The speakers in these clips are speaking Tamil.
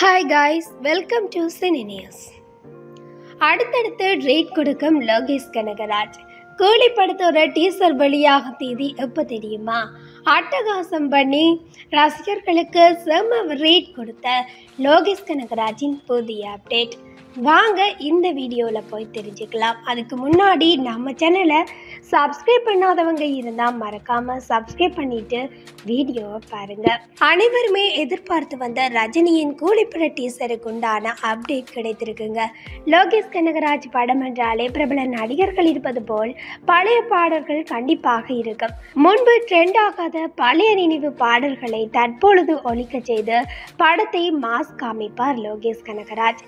Hi guys, welcome to Cini News. அடுத்தடுத்து ரேட் கொடுக்கும் லோகேஷ் கனகராஜ். கூலி படத்தோட டீசர் வெளியாக தேதி எப்போ தெரியுமா? அட்டகாசம் பண்ணி ரசிகர்களுக்கு செம ரேட் கொடுத்த லோகேஷ் கனகராஜின் புதிய அப்டேட். வாங்க இந்த வீடியோவில் போய் தெரிஞ்சுக்கலாம். அதுக்கு முன்னாடி நம்ம சேனலை சப்ஸ்கிரைப் பண்ணாதவங்க இருந்தால் மறக்காமல் சப்ஸ்கிரைப் பண்ணிட்டு வீடியோவை பாருங்கள். அனைவருமே எதிர்பார்த்து வந்த ரஜினியின் கூலிப்பட டீசருக்கு உண்டான அப்டேட் கிடைத்திருக்குங்க. லோகேஷ் கனகராஜ் படம் என்றாலே பிரபல நடிகர்கள் இருப்பது போல் பழைய பாடல்கள் கண்டிப்பாக இருக்கும். முன்பு ட்ரெண்ட் ஆகாத பழைய நினைவு பாடல்களை தற்பொழுது ஒலிக்க செய்து படத்தை மாஸ் காமிப்பார் லோகேஷ் கனகராஜ்.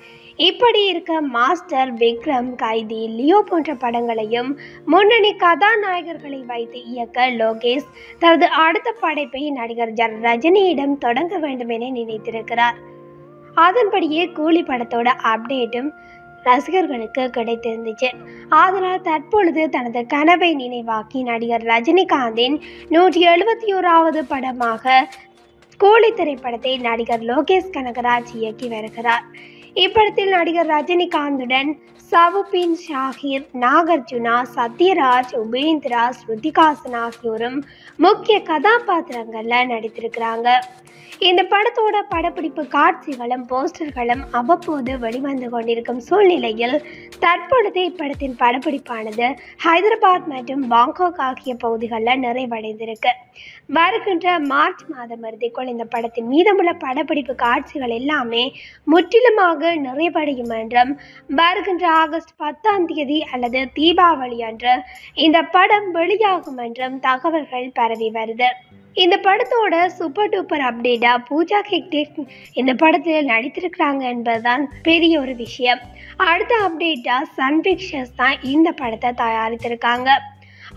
இப்படி இருக்க மாஸ்டர், விக்ரம், கைதி, லியோ போன்ற படங்களையும் முன்னணி கதாநாயகர்களை வைத்து இயக்க லோகேஷ் தனது அடுத்த படைப்பை நடிகர் ரஜினியிடம் தொடங்க வேண்டும் என நினைத்திருக்கிறார். அதன்படியே கூலி படத்தோட அப்டேட்டும் ரசிகர்களுக்கு கிடைத்திருந்துச்சு. அதனால் தற்பொழுது தனது கனவை நினைவாக்கி நடிகர் ரஜினிகாந்தின் 171வது படமாக கூலி திரைப்படத்தை நடிகர் லோகேஷ் கனகராஜ் இயக்கி வருகிறார். இப்படத்தில் நடிகர் ரஜினிகாந்துடன் சவுபின் ஷாஹிர், நாகார்ஜுனா, சத்யராஜ், உபேந்திரா, ஸ்ருதிகாசன் ஆகியோரும் முக்கிய கதாபாத்திரங்களில் நடித்திருக்கிறாங்க. இந்த படத்தோட படப்பிடிப்பு காட்சிகளும் போஸ்டர்களும் அவ்வப்போது வெளிவந்து கொண்டிருக்கும் சூழ்நிலையில் தற்பொழுது இப்படத்தின் படப்பிடிப்பானது ஹைதராபாத் மற்றும் பாங்காக் ஆகிய பகுதிகளில் நிறைவடைந்திருக்கு. வருகின்ற மார்ச் மாதம் இறுதிக்குள் இந்த படத்தின் மீதமுள்ள படப்பிடிப்பு காட்சிகள் எல்லாமே முற்றிலுமாக நிறைவடையும் என்றும் வருகின்ற ஆகஸ்ட் 10ஆம் தேதி அல்லது தீபாவளி அன்று இந்த படம் வெளியாகும் என்றும் தகவல்கள் பரவி வருது. இந்த படத்தோட சூப்பர் டூப்பர் அப்டேட்டா பூஜா ஹெக்டே இந்த படத்தில் நடித்திருக்கிறாங்க என்பதுதான் பெரிய ஒரு விஷயம். அடுத்த அப்டேட்டா சன் பிக்சர்ஸ் தான் இந்த படத்தை தயாரித்திருக்காங்க.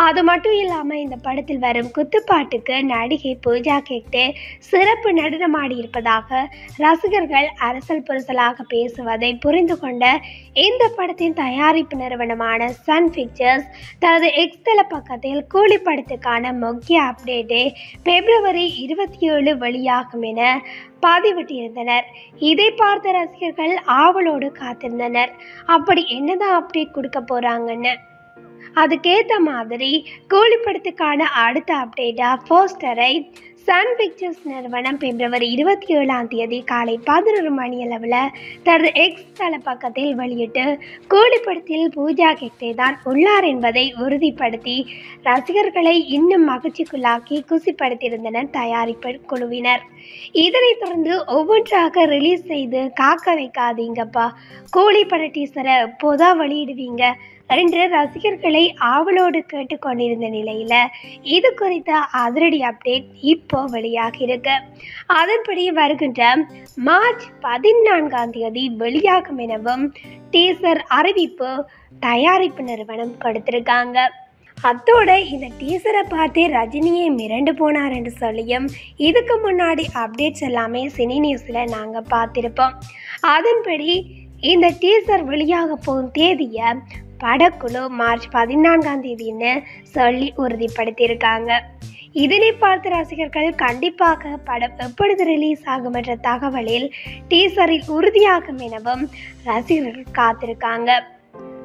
அது மட்டும் இல்லாமல் இந்த படத்தில் வரும் குத்துப்பாட்டுக்கு நடிகை பூஜா ஹெக்டே சிறப்பு நடனமாடி இருப்பதாக ரசிகர்கள் அரசல் புரசலாக பேசுவதை புரிந்து கொண்ட இந்த படத்தின் தயாரிப்பு நிறுவனமான சன் பிக்சர்ஸ் தனது எக்ஸ்தல பக்கத்தில் கூலி படத்துக்கான முக்கிய அப்டேட்டை February 27 வெளியாகும் என பதிவிட்டிருந்தனர். இதை பார்த்த ரசிகர்கள் ஆவலோடு காத்திருந்தனர். அப்படி என்னதான் அப்டேட் கொடுக்க போறாங்கன்னு. அதுக்கேற்ற மாதிரி கூலி படத்துக்கான அடுத்த அப்டேட்டா போஸ்டரை சன் பிக்சர்ஸ் நிறுவனம் February 27ஆம் தேதி காலை 11 மணி அளவில் தனது எக்ஸ் தள பக்கத்தில் வெளியிட்டு கூலி படத்தில் பூஜா ஹெக்டே தான் உள்ளார் என்பதை உறுதிப்படுத்தி ரசிகர்களை இன்னும் மகிழ்ச்சிக்குள்ளாக்கி குசிப்படுத்தியிருந்தனர் தயாரிப்பு குழுவினர். இதனைத் தொடர்ந்து ஒவ்வொன்றாக ரிலீஸ் செய்து காக்க வைக்காதீங்கப்பா, கூலி பட டீசரை எப்போதான் வெளியிடுவீங்க என்று ரசிகர்களை ஆவலோடு கேட்டுக்கொண்டிருந்த நிலையில் இது குறித்த அதிரடி அப்டேட் இப்போ வெளியாகியிருக்கு. அதன்படி வருகின்ற மார்ச் 14ஆம் தேதி வெளியாகும் எனவும் டீசர் அறிவிப்பு தயாரிப்பு நிறுவனம் கொடுத்திருக்காங்க. அத்தோட இந்த டீசரை பார்த்து ரஜினியை மிரண்டு போனார் என்று சொல்லியும் இதுக்கு முன்னாடி அப்டேட்ஸ் எல்லாமே சினி நியூஸில் நாங்கள் பார்த்துருப்போம். அதன்படி இந்த டீசர் வெளியாக போகும் தேதியை படக்குழு மார்ச் 14ஆம் தேதின்னு சொல்லி உறுதிப்படுத்தியிருக்காங்க. இதனை பார்த்த ரசிகர்கள் கண்டிப்பாக படம் எப்பொழுது ரிலீஸ் ஆகும் என்ற தகவலில் டீசரில் உறுதியாகும் எனவும் ரசிகர்கள் காத்திருக்காங்க.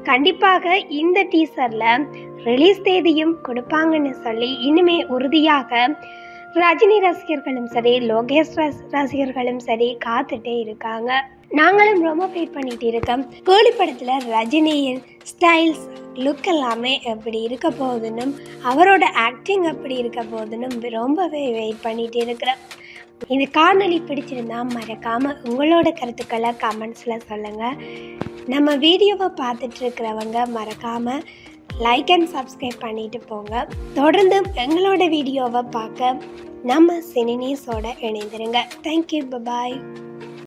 கண்டிப்பாக இந்த டீசரில் ரிலீஸ் தேதியும் கொடுப்பாங்கன்னு சொல்லி இனிமே உறுதியாக ரஜினி ரசிகர்களும் சரி, லோகேஷ் ரசிகர்களும் சரி காத்துட்டே இருக்காங்க. நாங்களும் ரொம்ப வெயிட் பண்ணிட்டு இருக்கோம். கூலி படத்தில் ரஜினியின் ஸ்டைல்ஸ், லுக் எல்லாமே எப்படி இருக்க போகுதுன்னு, அவரோட ஆக்டிங் எப்படி இருக்க போகுதுன்னு ரொம்பவே வெயிட் பண்ணிட்டு இருக்கிறேன். இந்த காணொளி பிடிச்சிருந்தா மறக்காமல் உங்களோட கருத்துக்களை கமெண்ட்ஸில் சொல்லுங்கள். நம்ம வீடியோவை பார்த்துட்டு இருக்கிறவங்க மறக்காமல் லைக் அண்ட் சப்ஸ்கிரைப் பண்ணிட்டு போங்க. தொடர்ந்து எங்களோட வீடியோவை பார்க்க நம்ம சினி நியூஸோட இணைந்திருங்க. தேங்க்யூ, பாய்.